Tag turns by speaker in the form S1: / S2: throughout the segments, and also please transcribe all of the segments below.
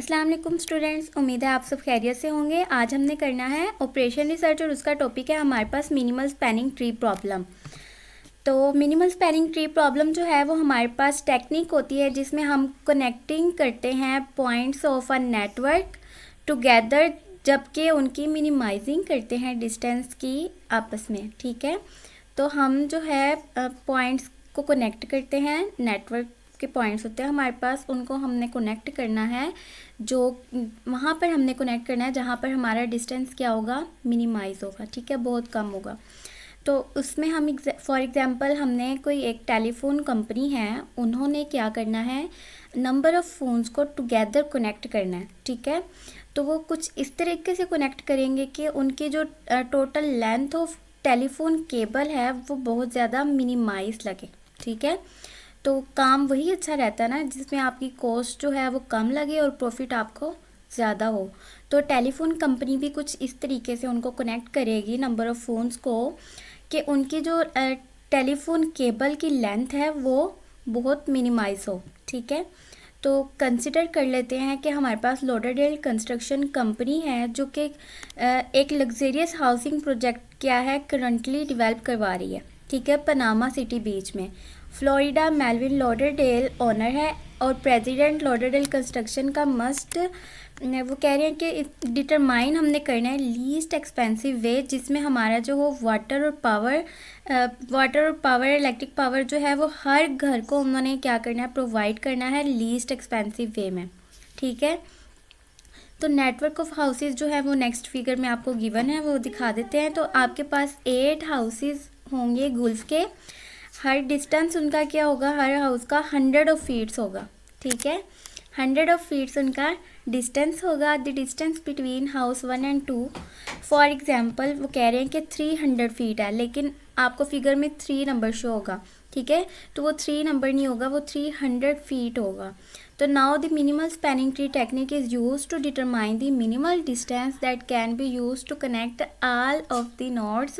S1: अस्सलाम वालेकुम स्टूडेंट्स, उम्मीद है आप सब खैरियत से होंगे। आज हमने करना है ऑपरेशन रिसर्च और उसका टॉपिक है हमारे पास मिनिमल स्पैनिंग ट्री प्रॉब्लम। तो मिनिमल स्पैनिंग ट्री प्रॉब्लम जो है वो हमारे पास टेक्निक होती है जिसमें हम कनेक्टिंग करते हैं points of a network together, जबकि उनकी मिनिमाइजिंग करते हैं डिस्टेंस की आपस में। ठीक है, तो हम जो है पॉइंट्स को कनेक्ट करते हैं, नेटवर्क के पॉइंट्स होते हैं हमारे पास, उनको हमने कनेक्ट करना है, जो वहाँ पर हमने कनेक्ट करना है जहाँ पर हमारा डिस्टेंस क्या होगा, मिनिमाइज होगा। ठीक है, बहुत कम होगा। तो उसमें हम फॉर एग्ज़ाम्पल हमने कोई एक टेलीफोन कंपनी है, उन्होंने क्या करना है, नंबर ऑफ़ फ़ोन्स को टुगेदर कनेक्ट करना है। ठीक है, तो वो कुछ इस तरीके से कनेक्ट करेंगे कि उनकी जो total length of telephone cable है वो बहुत ज़्यादा मिनिमाइज लगे। ठीक है, तो काम वही अच्छा रहता है ना जिसमें आपकी कॉस्ट जो है वो कम लगे और प्रॉफिट आपको ज़्यादा हो। तो टेलीफोन कंपनी भी कुछ इस तरीके से उनको कनेक्ट करेगी नंबर ऑफ़ फ़ोन्स को कि उनकी जो टेलीफोन केबल की लेंथ है वो बहुत मिनिमाइज हो। ठीक है, तो कंसिडर कर लेते हैं कि हमारे पास लॉडरडेल कंस्ट्रक्शन कंपनी है जो कि एक लग्जरियस हाउसिंग प्रोजेक्ट क्या है करंटली डेवलप करवा रही है। ठीक है, पनामा सिटी बीच में। फ्लोरिडा मेलविन लॉडरडेल ओनर है और प्रेसिडेंट लॉडरडेल कंस्ट्रक्शन का मस्ट वो कह रहे हैं कि डिटरमाइन हमने करना है लीस्ट एक्सपेंसिव वे जिसमें हमारा जो हो वाटर और पावर इलेक्ट्रिक पावर जो है वो हर घर को उन्होंने क्या करना है, प्रोवाइड करना है लीस्ट एक्सपेंसिव वे में। ठीक है, तो नेटवर्क ऑफ हाउसेज जो है वो नेक्स्ट फिगर में आपको गिवन है, वो दिखा देते हैं। तो आपके पास 8 हाउसेज होंगे गुल्फ के, हर डिस्टेंस उनका क्या होगा, हर हाउस का 100 ऑफ फीट्स होगा। ठीक है, 100 ऑफ फीट्स उनका डिस्टेंस होगा। The distance between house 1 and 2 for example वो कह रहे हैं कि 300 फीट है, लेकिन आपको फिगर में 3 नंबर शो होगा। ठीक है, तो वो 3 नंबर नहीं होगा, वो 300 फीट होगा। तो now the minimal spanning tree technique is use to determine the minimal distance that can be use to connect all of the nodes.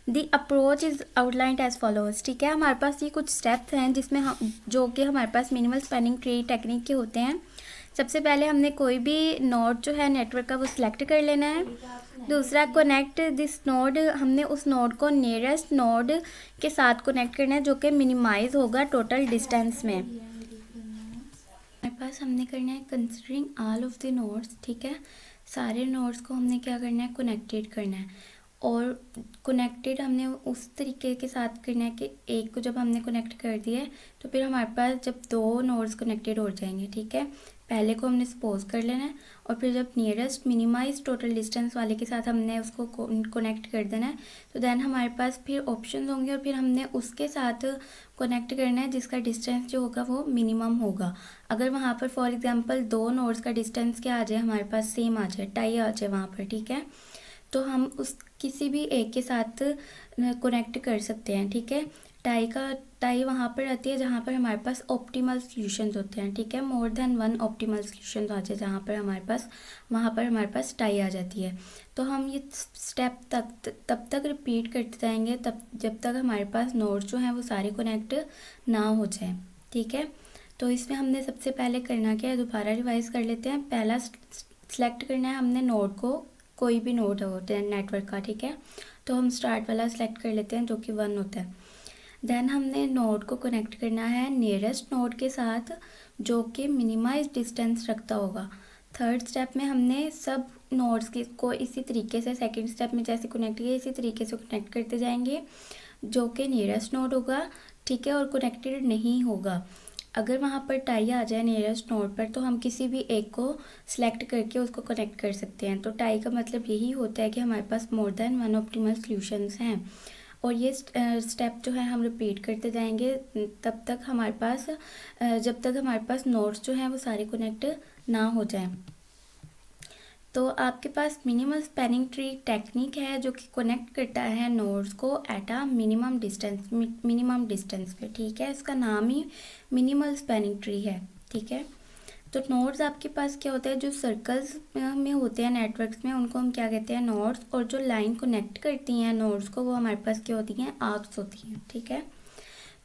S1: The approach is outlined as followers. ठीक है, हमारे पास ये कुछ स्टेप्स हैं जिसमें हम जो कि हमारे पास मिनिमल स्पैनिंग ट्री टेक्निक के होते हैं। सबसे पहले हमने कोई भी नोड जो है नेटवर्क का वो सिलेक्ट कर लेना है। दूसरा, कनेक्ट दिस नोड, हमने उस नोड को नियरेस्ट नोड के साथ कनेक्ट करना है जो कि मिनिमाइज होगा टोटल डिस्टेंस में। हमारे पास हमने करना है considering all of the nodes. ठीक है, सारे नोड्स को हमने क्या करना है, कनेक्टेड करना है। और कनेक्टेड हमने उस तरीके के साथ करना है कि एक को जब हमने कनेक्ट कर दिया है तो फिर हमारे पास जब 2 नोड्स कनेक्टेड हो जाएंगे। ठीक है, पहले को हमने सपोज कर लेना है और फिर जब नियरेस्ट मिनिमाइज टोटल डिस्टेंस वाले के साथ हमने उसको कनेक्ट कर देना है, तो देन हमारे पास फिर ऑप्शन होंगे और फिर हमने उसके साथ कनेक्ट करना है जिसका डिस्टेंस जो होगा वो मिनिमम होगा। अगर वहाँ पर फॉर एग्जांपल 2 नोड्स का डिस्टेंस क्या आ जाए, हमारे पास सेम आ जाए, टाई आ जाए वहाँ पर। ठीक है, तो हम उस किसी भी एक के साथ कनेक्ट कर सकते हैं। ठीक है, टाई वहाँ पर रहती है जहाँ पर हमारे पास ऑप्टिमल सॉल्यूशंस होते हैं। ठीक है, मोर देन 1 ऑप्टिमल सॉल्यूशंस आ जाए जहाँ पर हमारे पास टाई आ जाती है। तो हम ये स्टेप तब तक रिपीट करते जाएंगे तब जब तक हमारे पास नोड्स जो हैं वो सारे कनेक्ट ना हो जाए। ठीक है, तो इसमें हमने सबसे पहले करना क्या है, दोबारा रिवाइज कर लेते हैं। पहला सेलेक्ट करना है हमने नोड को, कोई भी नोड होता है नेटवर्क का। ठीक है, तो हम स्टार्ट वाला सेलेक्ट कर लेते हैं जो कि 1 होता है। देन हमने नोड को कनेक्ट करना है नियरेस्ट नोड के साथ जो कि मिनिमाइज डिस्टेंस रखता होगा। थर्ड स्टेप में हमने सब नोड्स को इसी तरीके से, सेकंड स्टेप में जैसे कनेक्ट किया इसी तरीके से कनेक्ट करते जाएंगे जो कि नियरेस्ट नोड होगा। ठीक है, और कनेक्टेड नहीं होगा। अगर वहाँ पर टाई आ जाए नियरेस्ट नोड पर तो हम किसी भी एक को सिलेक्ट करके उसको कनेक्ट कर सकते हैं। तो टाई का मतलब यही होता है कि हमारे पास मोर देन 1 ऑप्टिमल सॉल्यूशंस हैं और ये स्टेप जो है हम रिपीट करते जाएंगे जब तक हमारे पास नोड्स जो हैं वो सारे कनेक्ट ना हो जाएं। तो आपके पास मिनिमल स्पैनिंग ट्री टेक्निक है जो कि कनेक्ट करता है नोड्स को एट अ मिनिमम डिस्टेंस पे। ठीक है, इसका नाम ही मिनिमल स्पैनिंग ट्री है। ठीक है, तो नोड्स आपके पास क्या होता है, जो सर्कल्स में होते हैं नेटवर्क्स में उनको हम क्या कहते हैं, नोड्स। और जो लाइन कनेक्ट करती हैं नोड्स को वो हमारे पास क्या होती हैं, आर्क्स होती हैं। ठीक है,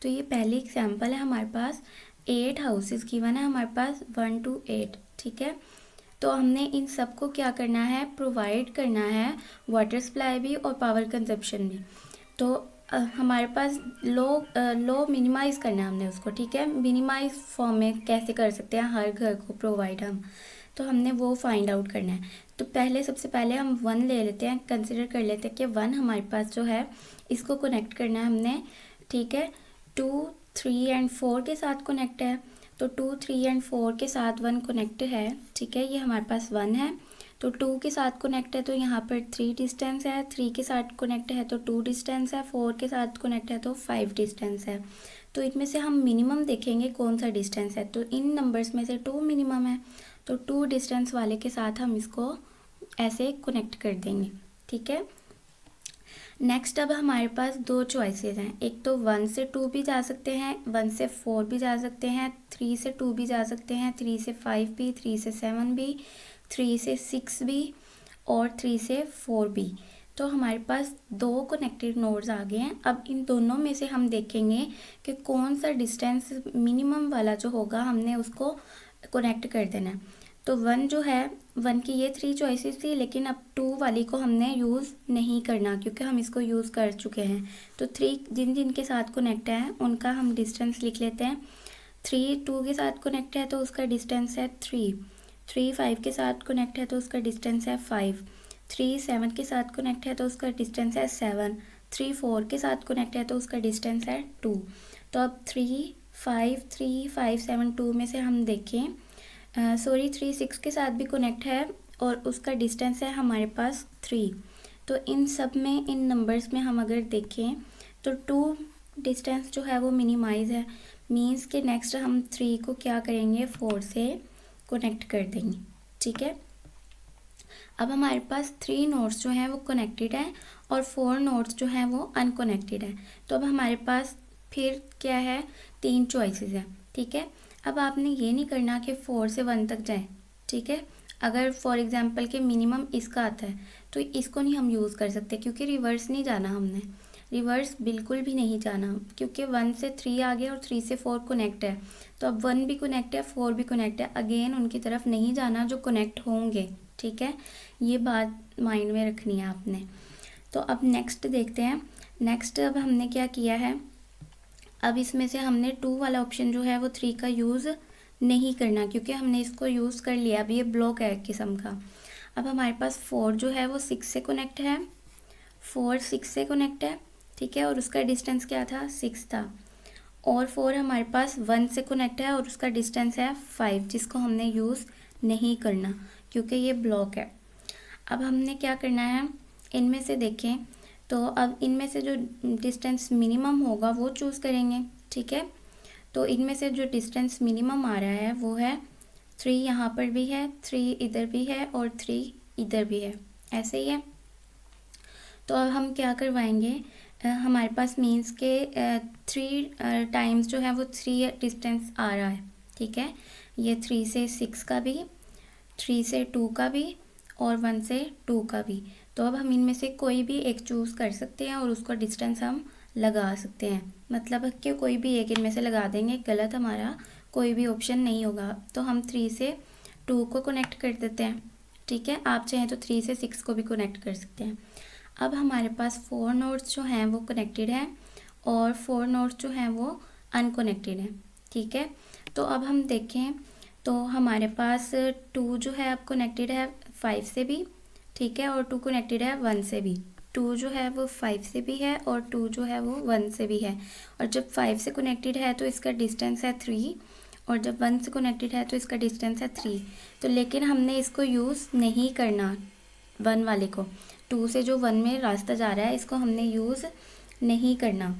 S1: तो ये पहली एग्जांपल है, हमारे पास 8 हाउसेस गिवन है, हमारे पास 1 to 8। ठीक है, तो हमने इन सब को क्या करना है, प्रोवाइड करना है, वाटर सप्लाई भी और पावर कंजप्शन भी। तो हमारे पास लो मिनिमाइज़ करना है हमने उसको, ठीक है। मिनिमाइज फॉर्म में कैसे कर सकते हैं हर घर को प्रोवाइड हम, तो हमने वो फाइंड आउट करना है। तो सबसे पहले हम 1 ले लेते हैं, कंसिडर कर लेते हैं कि 1 हमारे पास जो है इसको कनेक्ट करना है हमने, ठीक है। 2, 3 एंड 4 के साथ कनेक्ट है, तो 2, 3 एंड 4 के साथ 1 कनेक्ट है, ठीक है। ये हमारे पास 1 है। तो 2 के साथ कनेक्ट है तो यहाँ पर 3 डिस्टेंस है, 3 के साथ कनेक्ट है तो 2 डिस्टेंस है, 4 के साथ कनेक्ट है तो 5 डिस्टेंस है। तो इनमें से हम मिनिमम देखेंगे कौन सा डिस्टेंस है, तो इन नंबर्स में से 2 मिनिमम है, तो 2 डिस्टेंस वाले के साथ हम इसको ऐसे कनेक्ट कर देंगे, ठीक है। नेक्स्ट अब हमारे पास 2 चॉइसेस हैं, एक तो 1 से 2 भी जा सकते हैं, 1 से 4 भी जा सकते हैं, 3 से 2 भी जा सकते हैं, 3 से 5 भी, 3 से 7 भी, 3 से 6 भी और 3 से 4 भी। तो हमारे पास 2 कनेक्टेड नोड्स आ गए हैं। अब इन दोनों में से हम देखेंगे कि कौन सा डिस्टेंस मिनिमम वाला जो होगा हमने उसको कनेक्ट कर देना है। तो 1 जो है, 1 की ये 3 चॉइसेस थी, लेकिन अब 2 वाली को हमने यूज़ नहीं करना क्योंकि हम इसको यूज़ कर चुके हैं। तो 3 जिन जिन के साथ कनेक्ट है उनका हम डिस्टेंस लिख लेते हैं। 3 2 के साथ कनेक्ट है तो उसका डिस्टेंस है 3, 3 5 के साथ कनेक्ट है तो उसका डिस्टेंस है 5, 3 7 के साथ कनेक्ट है तो उसका डिस्टेंस है 7, 3 4 के साथ कनेक्ट है तो उसका डिस्टेंस है 2। तो अब 3 5 7 2 में से हम देखें, 3 6 के साथ भी कनेक्ट है और उसका डिस्टेंस है हमारे पास 3। तो इन सब में, इन नंबर्स में हम अगर देखें तो 2 डिस्टेंस जो है वो मिनिमाइज है, मींस के नेक्स्ट हम 3 को क्या करेंगे, 4 से कनेक्ट कर देंगे, ठीक है। अब हमारे पास 3 नोड्स जो हैं वो कनेक्टेड हैं और 4 नोड्स जो हैं वो अनकनेक्टेड हैं। तो अब हमारे पास फिर क्या है, 3 चॉइसेस हैं, ठीक है। अब आपने ये नहीं करना कि 4 से 1 तक जाएं, ठीक है। अगर फॉर एग्जांपल के मिनिमम इसका आता है तो इसको नहीं हम यूज़ कर सकते क्योंकि रिवर्स नहीं जाना, हमने रिवर्स बिल्कुल भी नहीं जाना क्योंकि 1 से 3 आ गया और 3 से 4 कनेक्ट है। तो अब 1 भी कनेक्ट है, 4 भी कनेक्ट है, अगेन उनकी तरफ नहीं जाना जो कनेक्ट होंगे, ठीक है। ये बात माइंड में रखनी है आपने। तो अब नेक्स्ट देखते हैं। नेक्स्ट अब हमने क्या किया है, अब इसमें से हमने 2 वाला ऑप्शन जो है वो 3 का यूज़ नहीं करना क्योंकि हमने इसको यूज़ कर लिया, अब ये ब्लॉक है एक किस्म का। अब हमारे पास 4 जो है वो 6 से कनेक्ट है, 4 6 से कनेक्ट है, ठीक है, और उसका डिस्टेंस क्या था, 6 था। और 4 हमारे पास 1 से कनेक्ट है और उसका डिस्टेंस है 5, जिसको हमने यूज़ नहीं करना क्योंकि ये ब्लॉक है। अब हमने क्या करना है, इनमें से देखें तो अब इनमें से जो डिस्टेंस मिनिमम होगा वो चूज़ करेंगे, ठीक है। तो इनमें से जो डिस्टेंस मिनिमम आ रहा है वो है 3, यहाँ पर भी है, 3 इधर भी है और 3 इधर भी है, ऐसे ही है। तो अब हम क्या करवाएंगे, हमारे पास मीन्स के 3 टाइम्स जो है वो 3 डिस्टेंस आ रहा है, ठीक है। ये 3 से 6 का भी, 3 से 2 का भी और 1 से 2 का भी। तो अब हम इनमें से कोई भी एक चूज़ कर सकते हैं और उसका डिस्टेंस हम लगा सकते हैं, मतलब कि कोई भी एक इनमें से लगा देंगे, गलत हमारा कोई भी ऑप्शन नहीं होगा। तो हम 3 से 2 को कनेक्ट कर देते हैं, ठीक है। आप चाहें तो 3 से 6 को भी कनेक्ट कर सकते हैं। अब हमारे पास 4 नोड्स जो हैं वो कनेक्टेड हैं और 4 नोड्स जो हैं वो अनकनेक्टेड हैं, ठीक है। तो अब हम देखें तो हमारे पास 2 जो है अब कनेक्टेड है 5 से भी, ठीक है, और 2 कनेक्टेड है 1 से भी। 2 जो है वो 5 से भी है और 2 जो है वो 1 से भी है। और जब 5 से कनेक्टेड है तो इसका डिस्टेंस है 3 और जब 1 से कनेक्टेड है तो इसका डिस्टेंस है 3। तो लेकिन हमने इसको यूज़ नहीं करना, 1 वाले को, 2 से जो 1 में रास्ता जा रहा है इसको हमने यूज़ नहीं करना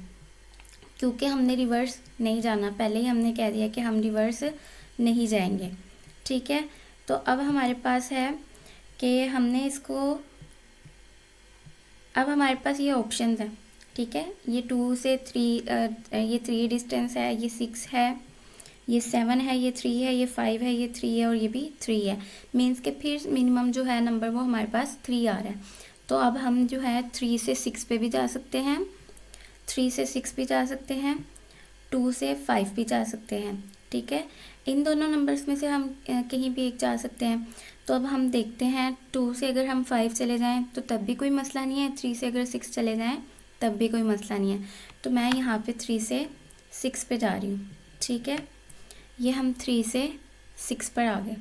S1: क्योंकि हमने रिवर्स नहीं जाना, पहले ही हमने कह दिया कि हम रिवर्स नहीं जाएंगे, ठीक है। तो अब हमारे पास है कि हमने इसको, अब हमारे पास ये ऑप्शन है, ठीक है। ये 2 से 3, ये 3 डिस्टेंस है, ये 6 है, ये 7 है, ये 3 है, ये 5 है, ये 3 है और ये भी 3 है, मीन्स के फिर मिनिमम जो है नंबर वो हमारे पास 3 आ रहा है। तो अब हम जो है 3 से 6 पे भी जा सकते हैं, 3 से 6 भी जा सकते हैं, 2 से 5 भी जा सकते हैं, ठीक है। इन दोनों नंबर्स में से हम कहीं भी एक जा सकते हैं। तो अब हम देखते हैं 2 से अगर हम 5 चले जाएं तो तब भी कोई मसला नहीं है, 3 से अगर 6 चले जाएं तब भी कोई मसला नहीं है। तो मैं यहाँ पे 3 से 6 पे जा रही हूँ, ठीक है। ये हम 3 से 6 पर आ गए।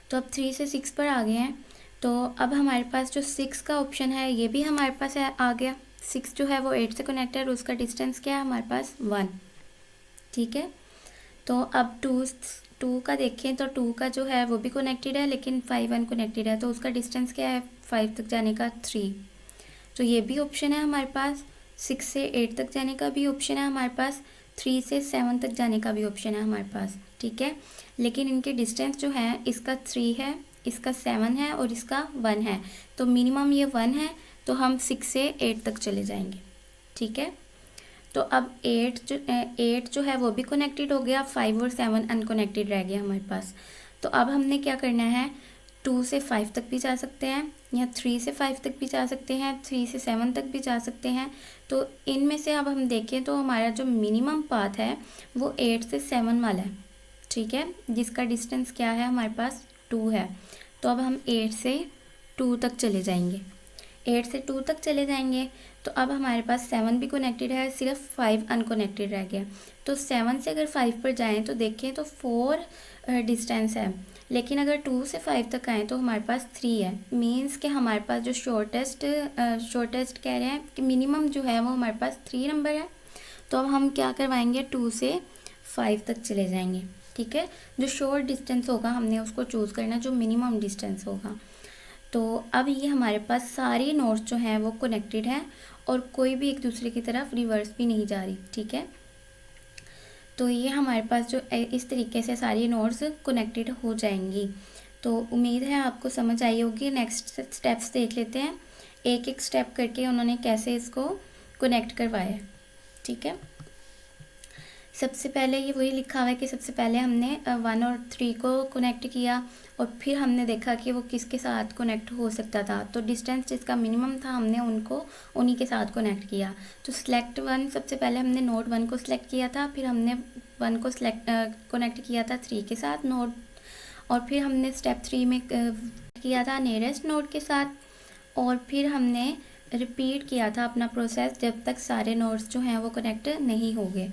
S1: तो अब 3 से 6 पर आ गए हैं, तो अब हमारे पास जो 6 का ऑप्शन है ये भी हमारे पास आ गया। 6 जो है वो 8 से कनेक्ट है और उसका डिस्टेंस क्या है हमारे पास 1, ठीक है। तो अब 2 का देखें तो 2 का जो है वो भी कनेक्टेड है, लेकिन 5 अनकनेक्टेड है, तो उसका डिस्टेंस क्या है 5 तक जाने का 3। तो ये भी ऑप्शन है हमारे पास। 6 से 8 तक जाने का भी ऑप्शन है हमारे पास, 3 से 7 तक जाने का भी ऑप्शन है हमारे पास, ठीक है। लेकिन इनके डिस्टेंस जो है, इसका 3 है, इसका 7 है और इसका 1 है। तो मिनिमम ये 1 है, तो हम 6 से 8 तक चले जाएंगे, ठीक है। तो अब 8 जो है वो भी कनेक्टेड हो गया, 5 और 7 अनकनेक्टेड रह गया हमारे पास। तो अब हमने क्या करना है, 2 से 5 तक भी जा सकते हैं या 3 से 5 तक भी जा सकते हैं, 3 से 7 तक भी जा सकते हैं। तो इनमें से अब हम देखें तो हमारा जो मिनिमम पाथ है वो 8 से 7 वाला है, ठीक है, जिसका डिस्टेंस क्या है हमारे पास 2 है। तो अब हम 8 से 2 तक चले जाएंगे, 8 से 2 तक चले जाएंगे। तो अब हमारे पास 7 भी कनेक्टेड है, सिर्फ 5 अनकनेक्टेड रह गया। तो 7 से अगर 5 पर जाएं तो देखें तो 4 डिस्टेंस है, लेकिन अगर 2 से 5 तक आएँ तो हमारे पास 3 है। मीन्स कि हमारे पास जो शॉर्टेस्ट कह रहे हैं कि मिनिमम जो है वो हमारे पास 3 नंबर है। तो अब हम क्या करवाएंगे, 2 से 5 तक चले जाएंगे, ठीक है। जो शॉर्ट डिस्टेंस होगा हमने उसको चूज़ करना, जो मिनिमम डिस्टेंस होगा। तो अब ये हमारे पास सारी नोड्स जो हैं वो कनेक्टेड हैं और कोई भी एक दूसरे की तरफ रिवर्स भी नहीं जा रही, ठीक है। तो ये हमारे पास जो इस तरीके से सारी नोड्स कनेक्टेड हो जाएंगी। तो उम्मीद है आपको समझ आई होगी। नेक्स्ट स्टेप्स देख लेते हैं, एक एक स्टेप करके उन्होंने कैसे इसको कनेक्ट करवाया है, ठीक है। सबसे पहले ये वही लिखा हुआ है कि सबसे पहले हमने 1 और 3 को कनेक्ट किया और फिर हमने देखा कि वो किसके साथ कनेक्ट हो सकता था। तो डिस्टेंस जिसका मिनिमम था हमने उन्हीं के साथ कनेक्ट किया। तो सिलेक्ट 1, सबसे पहले हमने नोड 1 को सिलेक्ट किया था, फिर हमने 1 को कनेक्ट किया था 3 के साथ नोड, और फिर हमने स्टेप 3 में किया था नियरेस्ट नोड के साथ, और फिर हमने रिपीट किया था अपना प्रोसेस जब तक सारे नोड्स जो हैं वो कनेक्ट नहीं हो गए।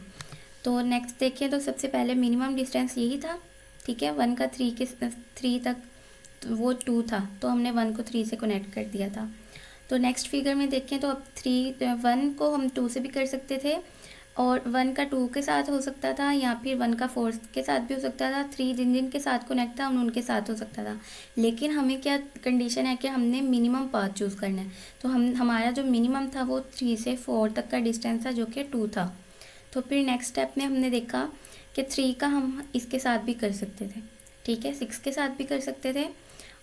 S1: तो नेक्स्ट देखिए, तो सबसे पहले मिनिमम डिस्टेंस यही था, ठीक है। 1 का 3 तक तो वो 2 था, तो हमने 1 को 3 से कनेक्ट कर दिया था। तो नेक्स्ट फिगर में देखें तो अब 1 को हम 2 से भी कर सकते थे, और 1 का 2 के साथ हो सकता था, या फिर 1 का 4 के साथ भी हो सकता था। 3 जिन के साथ कनेक्ट था उनके साथ हो सकता था। लेकिन हमें क्या कंडीशन है कि हमने मिनिमम पाथ चूज़ करना है। तो हमारा जो मिनिमम था वो 3 से 4 तक का डिस्टेंस था, जो कि 2 था। तो फिर नेक्स्ट स्टेप में हमने देखा कि 3 का हम इसके साथ भी कर सकते थे, ठीक है, 6 के साथ भी कर सकते थे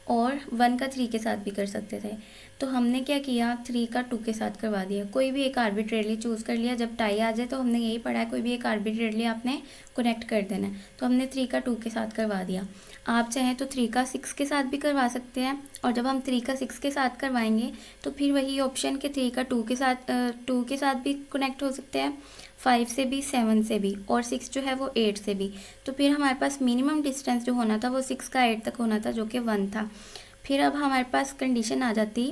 S1: और 1 का 3 के साथ भी कर सकते थे। तो हमने क्या किया, 3 का 2 के साथ करवा दिया। कोई भी एक आर्बिट्रेरली चूज़ कर लिया, जब टाई आ जाए तो हमने यही पढ़ा है, कोई भी एक आर्बिट्रेरली आपने कनेक्ट कर देना है। तो हमने 3 का 2 के साथ करवा दिया। आप चाहें तो 3 का 6 के साथ भी करवा सकते हैं, और जब हम 3 का 6 के साथ करवाएंगे तो फिर वही ऑप्शन के 3 का 2 के साथ भी कनेक्ट हो सकते हैं, 5 से भी, 7 से भी, और 6 जो है वो 8 से भी। तो फिर हमारे पास मिनिमम डिस्टेंस जो होना था वो 6 का 8 तक होना था, जो कि 1 था। फिर अब हमारे पास कंडीशन आ जाती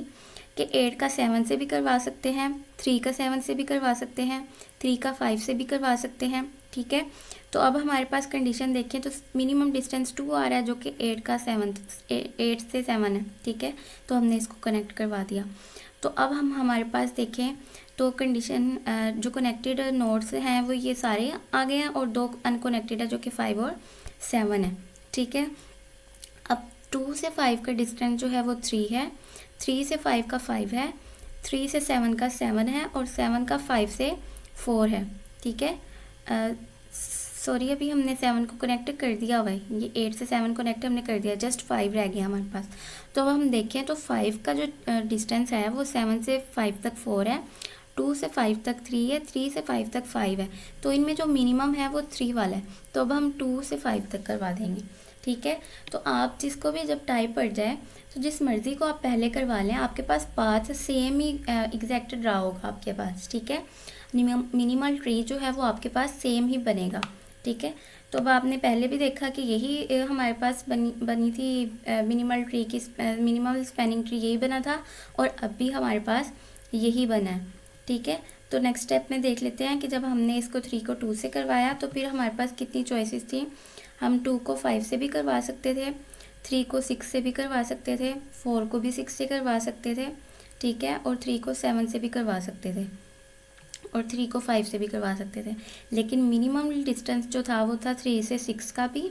S1: कि 8 का 7 से भी करवा सकते हैं, 3 का 7 से भी करवा सकते हैं, 3 का 5 से भी करवा सकते हैं, ठीक है। तो अब हमारे पास कंडीशन देखें तो मिनिमम डिस्टेंस 2 आ रहा है, जो कि 8 से 7 है, ठीक है। तो हमने इसको कनेक्ट करवा दिया। तो अब हम हमारे पास देखें तो कंडीशन जो कनेक्टेड नोड्स हैं वो ये सारे आ गए हैं, और 2 अनकनेक्टेड है, जो कि 5 और 7 है, ठीक है। अब 2 से 5 का डिस्टेंस जो है वो 3 है, 3 से 5 का 5 है, 3 से 7 का 7 है, और 7 का 5 से 4 है, ठीक है। सॉरी, अभी हमने 7 को कनेक्ट कर दिया हुआ है, ये 8 से 7 कनेक्ट हमने कर दिया, जस्ट 5 रह गया हमारे पास। तो अब हम देखें तो 5 का जो डिस्टेंस है वो 7 से 5 तक 4 है, 2 से 5 तक 3 है, 3 से 5 तक 5 है। तो इनमें जो मिनिमम है वो 3 वाला है। तो अब हम 2 से 5 तक करवा देंगे, ठीक है। तो आप जिसको भी जब टाइप पड़ जाए तो जिस मर्ज़ी को आप पहले करवा लें, आपके पास पाथ सेम ही एग्जैक्ट रहा होगा आपके पास, ठीक है। मिनिमल ट्री जो है वो आपके पास सेम ही बनेगा, ठीक है। तो तो अब आपने पहले भी देखा कि यही हमारे पास बनी थी मिनिमल स्पैनिंग ट्री यही बना था, और अब भी हमारे पास यही बना है। ठीक है, तो नेक्स्ट स्टेप में देख लेते हैं कि जब हमने इसको 3 को 2 से करवाया तो फिर हमारे पास कितनी चॉइसेस थी। हम 2 को 5 से भी करवा सकते थे, 3 को 6 से भी करवा सकते थे, 4 को भी 6 से करवा सकते थे। ठीक है, और 3 को 7 से भी करवा सकते थे, और 3 को 5 से भी करवा सकते थे। लेकिन मिनिमम डिस्टेंस जो था वो था 3 से 6 का भी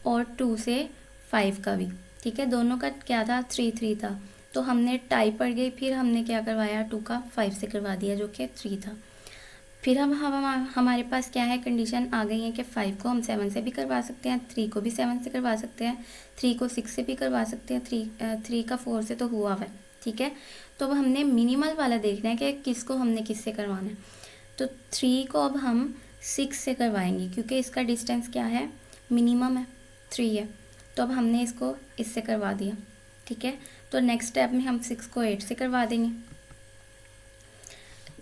S1: और 2 से 5 का भी। ठीक है, दोनों का क्या था, 3 था। तो हमने टाई पड़ गई, फिर हमने क्या करवाया, 2 का 5 से करवा दिया जो कि 3 था। फिर हम हमारे पास क्या है, कंडीशन आ गई है कि 5 को हम 7 से भी करवा सकते हैं, 3 को भी 7 से करवा सकते हैं, 3 को 6 से भी करवा सकते हैं, 3 का 4 से तो हुआ है। ठीक है, तो अब हमने मिनिमल वाला देखना है कि किसको हमने किससे करवाना है। तो 3 को अब हम 6 से करवाएंगे क्योंकि इसका डिस्टेंस क्या है, मिनिमम है, 3 है। तो अब हमने इसको इससे करवा दिया। ठीक है, तो नेक्स्ट स्टेप में हम 6 को 8 से करवा देंगे।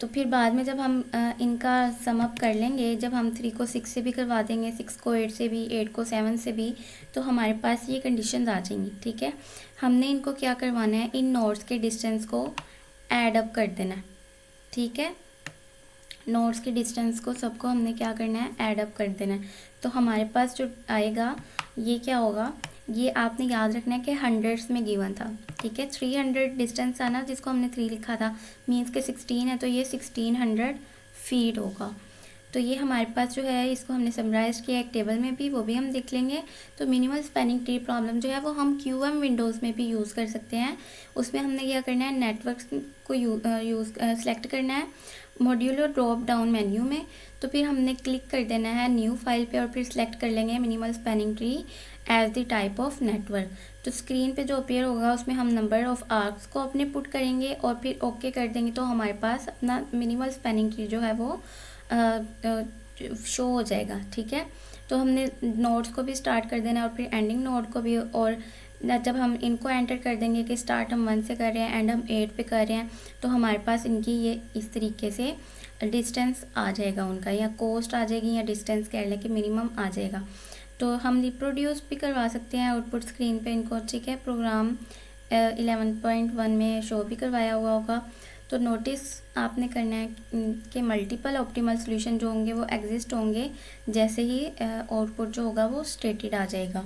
S1: तो फिर बाद में जब हम इनका सम अप कर लेंगे, जब हम 3 को 6 से भी करवा देंगे, 6 को 8 से भी, 8 को 7 से भी, तो हमारे पास ये कंडीशंस आ जाएंगी। ठीक है, हमने इनको क्या करवाना है, इन नोड्स के डिस्टेंस को ऐड अप कर देना है। ठीक है, नोड्स के डिस्टेंस को सबको हमने क्या करना है, ऐड अप कर देना है। तो हमारे पास जो आएगा ये क्या होगा, ये आपने याद रखना है कि हंड्रेड्स में गिवन था। ठीक है, 300 डिस्टेंस था ना जिसको हमने 3 लिखा था, मीन्स के 16 है तो ये 1600 फीट होगा। तो ये हमारे पास जो है इसको हमने समराइज किया एक टेबल में भी, वो भी हम देख लेंगे। तो मिनिमल स्पैनिंग ट्री प्रॉब्लम जो है वो हम QM विंडोज़ में भी यूज़ कर सकते हैं। उसमें हमने क्या करना है, नेटवर्क को सेलेक्ट करना है मॉड्यूलर ड्रॉप डाउन मेन्यू में। तो फिर हमने क्लिक कर देना है न्यू फाइल पे और फिर सिलेक्ट कर लेंगे minimal spanning tree as the type of network. तो स्क्रीन पे जो अपीयर होगा उसमें हम नंबर ऑफ़ आर्क्स को अपने पुट करेंगे और फिर ओके कर देंगे। तो हमारे पास अपना मिनिमल स्पैनिंग ट्री जो है वो शो हो जाएगा। ठीक है, तो हमने नोड्स को भी स्टार्ट कर देना है और फिर एंडिंग नोड को भी। और जब हम इनको एंटर कर देंगे कि स्टार्ट हम 1 से कर रहे हैं, एंड हम 8 पे कर रहे हैं, तो हमारे पास इनकी ये इस तरीके से डिस्टेंस आ जाएगा उनका, या कॉस्ट आ जाएगी, या डिस्टेंस कह लें कि मिनिमम आ जाएगा। तो हम रिप्रोड्यूस भी करवा सकते हैं आउटपुट स्क्रीन पे इनको। ठीक है, प्रोग्राम 11.1 में शो भी करवाया हुआ होगा। तो नोटिस आपने करना है कि मल्टीपल ऑप्टिमल सॉल्यूशन जो होंगे वो एग्जिस्ट होंगे जैसे ही आउटपुट जो होगा वो स्टेटेड आ जाएगा।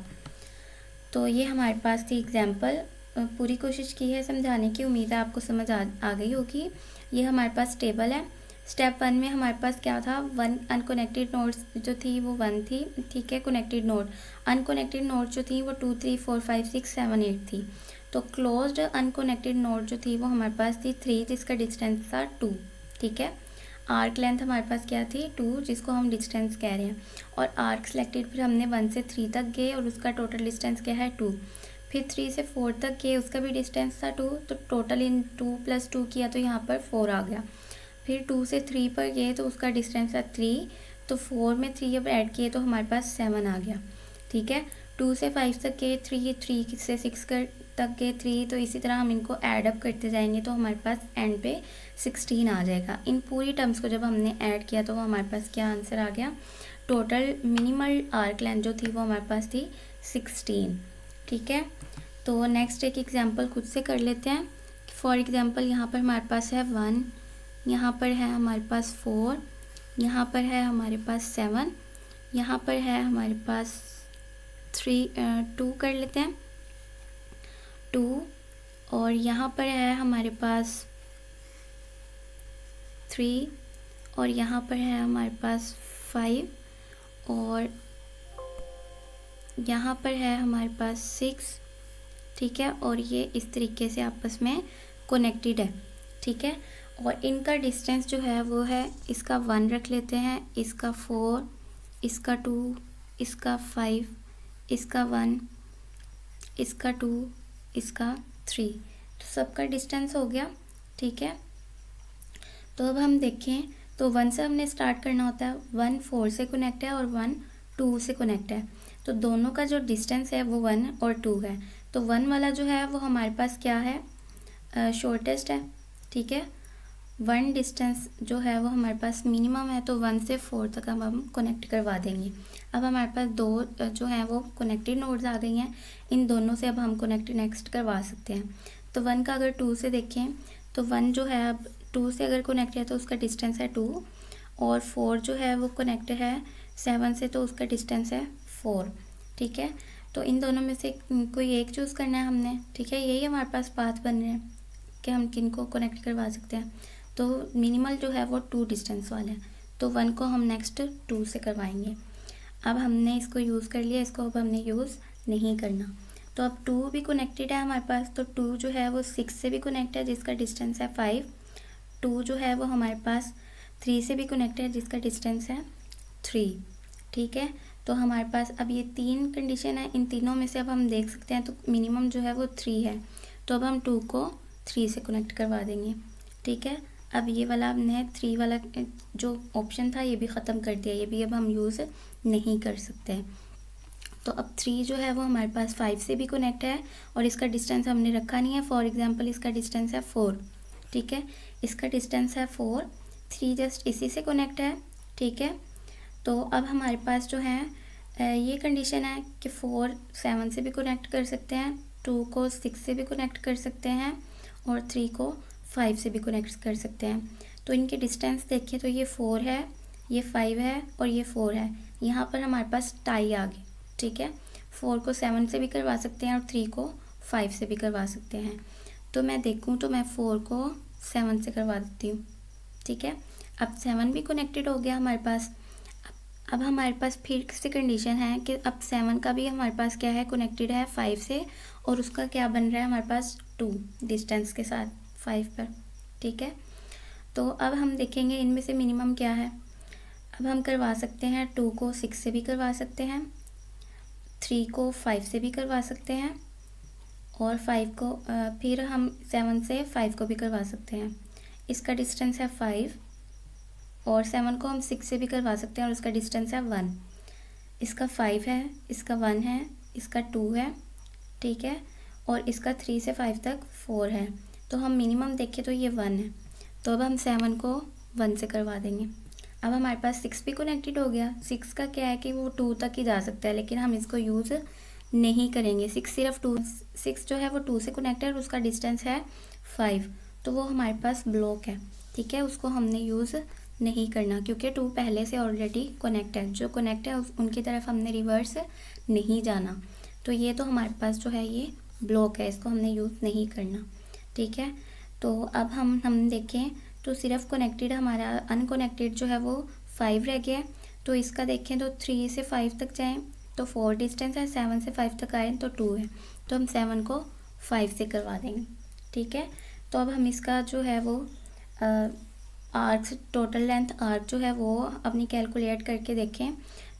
S1: तो ये हमारे पास थी एग्जांपल, पूरी कोशिश की है समझाने की, उम्मीद है आपको समझ आ गई होगी। ये हमारे पास टेबल है। स्टेप 1 में हमारे पास क्या था, 1 अनकनेक्टेड नोड्स जो थी वो 1 थी। ठीक है, कनेक्टेड नोड, अनकनेक्टेड नोड जो थी वो 2 3 4 5 6 7 8 थी। तो क्लोज्ड अनकनेक्टेड नोड जो थी वो हमारे पास थी 3 जिसका डिस्टेंस था 2। ठीक है, आर्क लेंथ हमारे पास क्या थी, 2 जिसको हम डिस्टेंस कह रहे हैं। और आर्क सेलेक्टेड, फिर हमने 1 से 3 तक गए और उसका टोटल डिस्टेंस क्या है 2। फिर 3 से 4 तक गए, उसका भी डिस्टेंस था 2। तो टोटल इन 2 + 2 किया तो यहाँ पर 4 आ गया। फिर 2 से 3 पर गए तो उसका डिस्टेंस था 3। तो 4 में 3 अब ऐड किए तो हमारे पास 7 आ गया। ठीक है, 2 से 5 तक गए 3 से 6 तक गए 3। तो इसी तरह हम इनको ऐड अप करते जाएंगे तो हमारे पास एंड पे 16 आ जाएगा। इन पूरी टर्म्स को जब हमने ऐड किया तो हमारे पास क्या आंसर आ गया, टोटल मिनिमल आर्क लेंथ जो थी वो हमारे पास थी 16। ठीक है, तो नेक्स्ट एक एग्जांपल खुद से कर लेते हैं। फॉर एग्जांपल यहाँ पर हमारे पास है 1, यहाँ पर है हमारे पास 4, यहाँ पर है हमारे पास 7, यहाँ पर है हमारे पास 2 कर लेते हैं 2, और यहाँ पर है हमारे पास 3, और यहाँ पर है हमारे पास 5, और यहाँ पर है हमारे पास 6। ठीक है, और ये इस तरीके से आपस में कनेक्टेड है। ठीक है, और इनका डिस्टेंस जो है वो है, इसका 1 रख लेते हैं, इसका 4, इसका 2, इसका 5, इसका 1, इसका 2, इसका 3। तो सबका डिस्टेंस हो गया। ठीक है, तो अब हम देखें तो 1 से हमने स्टार्ट करना होता है। 1 4 से कनेक्ट है और 1 2 से कनेक्ट है। तो दोनों का जो डिस्टेंस है वो 1 और 2 है। तो 1 वाला जो है वो हमारे पास क्या है, शॉर्टेस्ट है। ठीक है, 1 डिस्टेंस जो है वो हमारे पास मिनिमम है, तो 1 से 4 तक हम कनेक्ट करवा देंगे। अब हमारे पास दो जो हैं वो कनेक्टेड नोड्स आ गई हैं। इन दोनों से अब हम कनेक्ट नेक्स्ट करवा सकते हैं। तो 1 का अगर 2 से देखें तो 1 जो है अब 2 से अगर कनेक्ट है तो उसका डिस्टेंस है 2, और 4 जो है वो कनेक्ट है 7 से, तो उसका डिस्टेंस है 4। ठीक है, तो इन दोनों में से कोई एक चूज़ करना है हमने। ठीक है, यही हमारे पास पाथ बन रहे हैं कि हम किन को कनेक्ट करवा सकते हैं। तो मिनिमल जो है वो 2 डिस्टेंस वाला है, तो 1 को हम नेक्स्ट 2 से करवाएंगे। अब हमने इसको यूज़ कर लिया, इसको अब हमने यूज़ नहीं करना। तो अब 2 भी कनेक्टेड है हमारे पास, तो 2 जो है वो 6 से भी कनेक्ट है जिसका डिस्टेंस है 5। 2 जो है वो हमारे पास 3 से भी कनेक्ट है जिसका डिस्टेंस है 3। ठीक है, तो हमारे पास अब ये 3 कंडीशन है, इन तीनों में से अब हम देख सकते हैं तो मिनिमम जो है वो 3 है। तो अब हम 2 को 3 से कनेक्ट करवा देंगे। ठीक है, अब ये वाला हमने 3 वाला जो ऑप्शन था ये भी ख़त्म कर दिया, ये भी अब हम यूज़ नहीं कर सकते हैं। तो अब 3 जो है वो हमारे पास 5 से भी कनेक्ट है और इसका डिस्टेंस हमने रखा नहीं है। फॉर एग्जांपल इसका डिस्टेंस है 4। ठीक है, इसका डिस्टेंस है 4, 3 जस्ट इसी से कनेक्ट है। ठीक है, तो अब हमारे पास जो है ये कंडीशन है कि 4 7 से भी कनेक्ट कर सकते हैं, 2 को 6 से भी कनेक्ट कर सकते हैं और 3 को 5 से भी कनेक्ट कर सकते हैं। तो इनके डिस्टेंस देखिए तो ये 4 है, ये 5 है और ये 4 है। यहाँ पर हमारे पास टाई आ गई। ठीक है, 4 को 7 से भी करवा सकते हैं और 3 को 5 से भी करवा सकते हैं। तो मैं देखूँ तो मैं 4 को 7 से करवा देती हूँ। ठीक है, अब 7 भी कनेक्टेड हो गया हमारे पास। अब हमारे पास फिर से कंडीशन है कि अब 7 का भी हमारे पास क्या है, कनेक्टेड है 5 से, और उसका क्या बन रहा है हमारे पास 2 डिस्टेंस के साथ 5 पर। ठीक है, तो अब हम देखेंगे इनमें से मिनिमम क्या है। अब हम करवा सकते हैं 2 को 6 से भी करवा सकते हैं, 3 को 5 से भी करवा सकते हैं और 5 को फिर हम 7 से 5 को भी करवा सकते हैं। इसका डिस्टेंस है 5 और 7 को हम 6 से भी करवा सकते हैं और इसका डिस्टेंस है 1। इसका 5 है, इसका 1 है, इसका 2 है। ठीक है, और इसका 3 से 5 तक 4 है। तो हम मिनिमम देखें तो ये 1 है, तो अब हम 7 को 1 से करवा देंगे। अब हमारे पास 6 भी कनेक्टेड हो गया। 6 का क्या है कि वो 2 तक ही जा सकता है, लेकिन हम इसको यूज़ नहीं करेंगे। 6 सिर्फ 6 जो है वो 2 से कनेक्ट है और उसका डिस्टेंस है 5, तो वो हमारे पास ब्लॉक है। ठीक है, उसको हमने यूज़ नहीं करना क्योंकि 2 पहले से ऑलरेडी कनेक्ट है। जो कनेक्ट है उनकी तरफ हमने रिवर्स नहीं जाना। तो ये तो हमारे पास जो है ये ब्लॉक है, इसको हमने यूज़ नहीं करना। ठीक है, तो अब हम देखें तो सिर्फ कनेक्टेड हमारा, अनकनेक्टेड जो है वो 5 रह गया। तो इसका देखें तो 3 से 5 तक जाएं तो 4 डिस्टेंस है, 7 से 5 तक आए तो 2 है, तो हम 7 को 5 से करवा देंगे। ठीक है, तो अब हम इसका जो है वो आर्क, टोटल लेंथ आर्क जो है वो अपनी कैलकुलेट करके देखें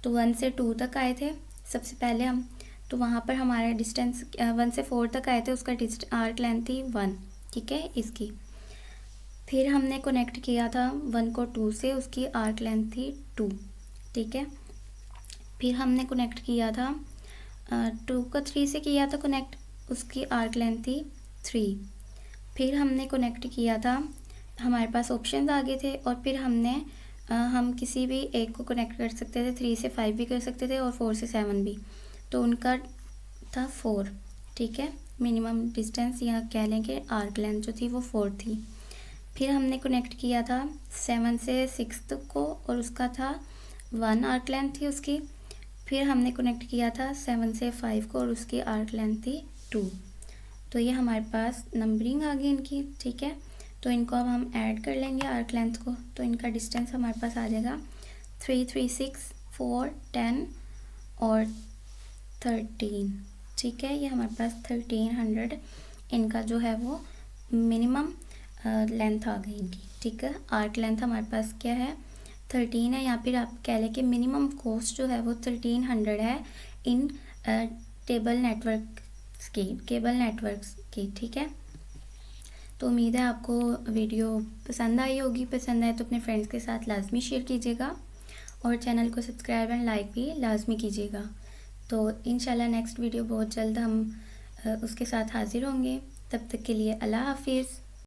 S1: तो 1 से 2 तक आए थे सबसे पहले हम, तो वहाँ पर हमारा डिस्टेंस 1 से 4 तक आए थे, उसका आर्क लेंथ थी 1। ठीक है, इसकी फिर हमने कनेक्ट किया था 1 को 2 से, उसकी आर्क लेंथ थी 2। ठीक है, फिर हमने कनेक्ट किया था 2 को 3 से किया था कनेक्ट, उसकी आर्क लेंथ थी 3। फिर हमने कनेक्ट किया था, हमारे पास ऑप्शन आ गए थे और फिर हमने हम किसी भी एक को कनेक्ट कर सकते थे, 3 से 5 भी कर सकते थे और 4 से 7 भी, तो उनका था 4। ठीक है, मिनिमम डिस्टेंस यहाँ कह लें कि आर्क लेंथ जो थी वो 4 थी। फिर हमने कनेक्ट किया था 7 से 6 तक को और उसका था 1 आर्क लेंथ थी उसकी। फिर हमने कनेक्ट किया था 7 से 5 को और उसकी आर्क लेंथ थी 2। तो ये हमारे पास नंबरिंग आ गई इनकी। ठीक है, तो इनको अब हम ऐड कर लेंगे आर्क लेंथ को, तो इनका डिस्टेंस हमारे पास आ जाएगा 3, 3, 6, 4, 10 और 13। ठीक है, ये हमारे पास 1300 इनका जो है वो मिनिमम लेंथ आ गई इनकी। ठीक है, आर्क लेंथ हमारे पास क्या है 13 है, या फिर आप कह लें कि मिनिमम कॉस्ट जो है वो 1300 है इन केबल नेटवर्क्स की। ठीक है, तो उम्मीद है आपको वीडियो पसंद आई होगी। पसंद आए तो अपने फ्रेंड्स के साथ लाजमी शेयर कीजिएगा और चैनल को सब्सक्राइब एंड लाइक भी लाजमी कीजिएगा। तो इंशाल्लाह नेक्स्ट वीडियो बहुत जल्द हम उसके साथ हाजिर होंगे। तब तक के लिए अल्लाह हाफिज़।